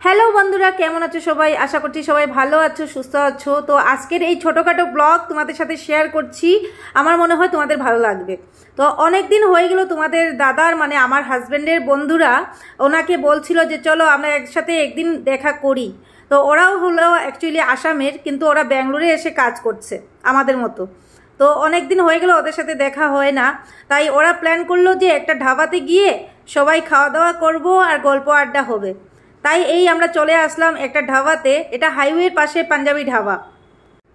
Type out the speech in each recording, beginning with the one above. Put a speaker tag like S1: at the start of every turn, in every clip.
S1: Hello বন্ধুরা, কেমন আছো সবাই? আশা করছি সবাই ভালো আছো, সুস্থ আছো। তো আজকের এই ছোটোখাটো ব্লগ তোমাদের সাথে শেয়ার করছি। আমার মনে হয় তোমাদের ভালো লাগবে। তো অনেক দিন হয়ে গেল তোমাদের দাদার মানে আমার হাজব্যান্ডের বন্ধুরা ওনাকে বলছিল যে চলো আমরা একসাথে একদিন দেখা করি। তো ওরাও হলো অ্যাকচুয়ালি আসামের, কিন্তু ওরা ব্যাঙ্গালোরে এসে কাজ করছে আমাদের মতো। তো অনেক দিন হয়ে গেল ওদের সাথে দেখা হয় না, তাই ওরা প্ল্যান করলো যে একটা ধাবাতে গিয়ে সবাই খাওয়া দাওয়া করবো আর গল্প আড্ডা হবে। তাই এই আমরা চলে আসলাম একটা ধাবাতে। এটা হাইওয়ের পাশে পাঞ্জাবি ধাবা।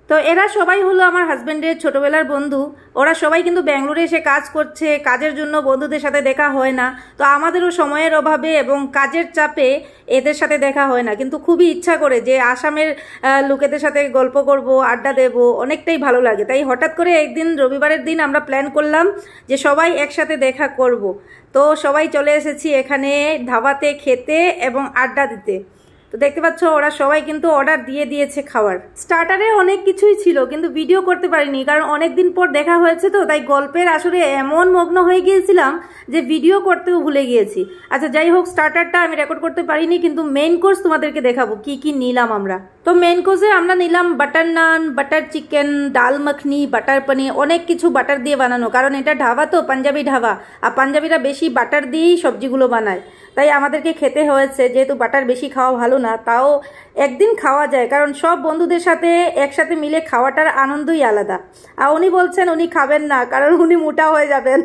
S1: তো এরা সবাই হলো আমার হাজব্যান্ডের ছোটোবেলার বন্ধু। ওরা সবাই কিন্তু ব্যাঙ্গালোরে এসে কাজ করছে, কাজের জন্য বন্ধুদের সাথে দেখা হয় না। তো আমাদেরও সময়ের অভাবে এবং কাজের চাপে এদের সাথে দেখা হয় না, কিন্তু খুবই ইচ্ছা করে যে আসামের লোকেদের সাথে গল্প করব, আড্ডা দেব, অনেকটাই ভালো লাগে। তাই হঠাৎ করে একদিন রবিবারের দিন আমরা প্ল্যান করলাম যে সবাই একসাথে দেখা করব। তো সবাই চলে এসেছি এখানে ধাবাতে খেতে এবং আড্ডা দিতে। তো দেখতে পাচ্ছ ওরা সবাই কিন্তু অর্ডার দিয়ে দিয়েছে খাবার। স্টার্টারে অনেক কিছুই ছিল, কিন্তু ভিডিও করতে পারিনি, কারণ অনেক দিন পর দেখা হয়েছে। তো তাই গল্পের আসরে এমন মগ্ন হয়ে গিয়েছিলাম যে ভিডিও করতেও ভুলে গিয়েছি। আচ্ছা যাই হোক, স্টার্টারটা আমি রেকর্ড করতে পারিনি, কিন্তু মেইন কোর্স তোমাদেরকে দেখাবো কি কি নিলাম আমরা। তো মেইন কোর্সে আমরা নিলাম বাটার নান, বাটার চিকেন, ডাল মাখনি, বাটার পনির, অনেক কিছু বাটার দিয়ে বানানো, কারণ এটা ধাবা তো পাঞ্জাবি ধাবা, আর পাঞ্জাবিরা বেশি বাটার দিয়েই সবজিগুলো বানায়। তাই আমাদেরকে খেতে হয়েছে, যেহেতু বাটার বেশি খাওয়া ভালো না, তাও একদিন খাওয়া যায়, কারণ সব বন্ধুদের সাথে একসাথে মিলে খাওয়াটার আনন্দই আলাদা। আর উনি বলছেন উনি খাবেন না, কারণ উনি মোটা হয়ে যাবেন।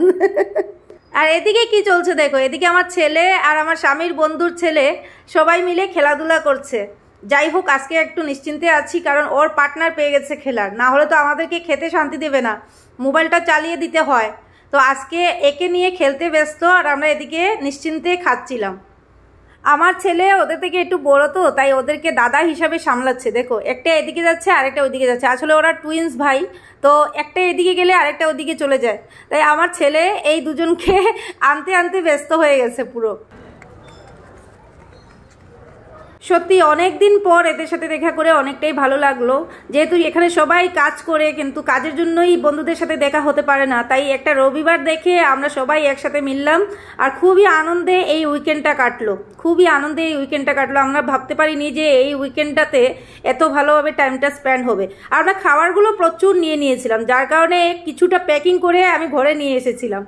S1: আর এদিকে কি চলছে দেখো, এদিকে আমার ছেলে আর আমার স্বামীর বন্ধুর ছেলে সবাই মিলে খেলাধুলা করছে। যাই হোক, আজকে একটু নিশ্চিন্তে আছি, কারণ ওর পার্টনার পেয়ে গেছে খেলার, না হলে তো আমাদেরকে খেতে শান্তি দেবে না, মোবাইলটা চালিয়ে দিতে হয়। তো আজকে একে নিয়ে খেলতে ব্যস্ত, আর আমরা এদিকে নিশ্চিন্তে খাচ্ছিলাম। আমার ছেলে ওদের থেকে একটু বড়, তো তাই ওদেরকে দাদা হিসাবে সামলাচ্ছে। দেখো, একটা এদিকে যাচ্ছে আরেকটা ওইদিকে যাচ্ছে। আসলে ওরা টুইন্স ভাই, তো একটা এদিকে গেলে আরেকটা ওদিকে চলে যায়। তাই আমার ছেলে এই দুজনকে আনতে আনতে ব্যস্ত হয়ে গেছে পুরো। সত্যি অনেক দিন পর এদের সাথে দেখা করে অনেকটাই ভালো লাগলো। যেহেতু এখানে সবাই কাজ করে, কিন্তু কাজের জন্যই বন্ধুদের সাথে দেখা হতে পারে না, তাই একটা রবিবার দেখে আমরা সবাই একসাথে মিললাম। আর খুবই আনন্দে এই উইকেন্ডটা কাটলো, খুবই আনন্দে এই উইকেন্ডটা কাটলো। আমরা ভাবতে পারিনি যে এই উইকেন্ডটাতে এত ভালোভাবে টাইমটা স্পেন্ড হবে। আর আমরা খাবারগুলো প্রচুর নিয়ে নিয়েছিলাম, যার কারণে কিছুটা প্যাকিং করে আমি ঘরে নিয়ে এসেছিলাম।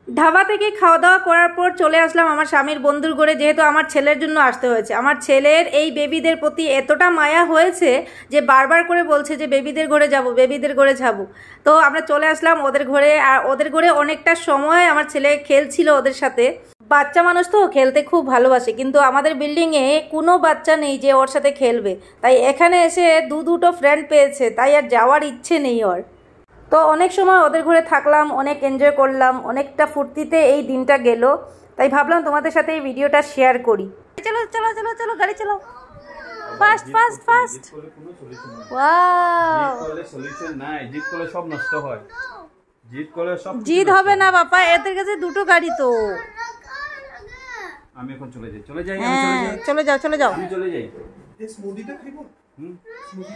S1: ধাবা থেকে খাওয়া দাওয়া করার পর চলে আসলাম আমার স্বামীর বন্ধুর ঘরে, যেহেতু আমার ছেলের জন্য আসতে হয়েছে। আমার ছেলের এই বেবিদের প্রতি এতটা মায়া হয়েছে যে বারবার করে বলছে যে বেবিদের ঘরে যাব, বেবিদের ঘরে যাব। তো আমরা চলে আসলাম ওদের ঘরে। আর ওদের ঘরে অনেকটা সময় আমার ছেলে খেলছিল ওদের সাথে। বাচ্চা মানুষ তো খেলতে খুব ভালোবাসে, কিন্তু আমাদের বিল্ডিংয়ে কোনো বাচ্চা নেই যে ওর সাথে খেলবে। তাই এখানে এসে দুটো ফ্রেন্ড পেয়েছে, তাই আর যাওয়ার ইচ্ছে নেই ওর। তো অনেক সময় ওদের ঘরে থাকলাম, অনেক এনজয় করলাম, অনেকটা ফুর্তিতে এই দিনটা গেল। তাই ভাবলাম তোমাদের সাথে এই ভিডিওটা শেয়ার করি। চলো চলো চলো চলো, গাড়ি চলো, fast fast fast. Wow,
S2: solution নাই, জিদ করলে সব নষ্ট হয়। জিদ করলে সব
S1: জিদ হবে না বাবা, এদের কাছে দুটো গাড়ি তো।
S2: আমি এখন চলে যাই, চলে যাই,
S1: চলে যাও চলে যাও।
S2: আমি চলে যাই।
S3: এই স্মুদিটা খাইবো? স্মুদি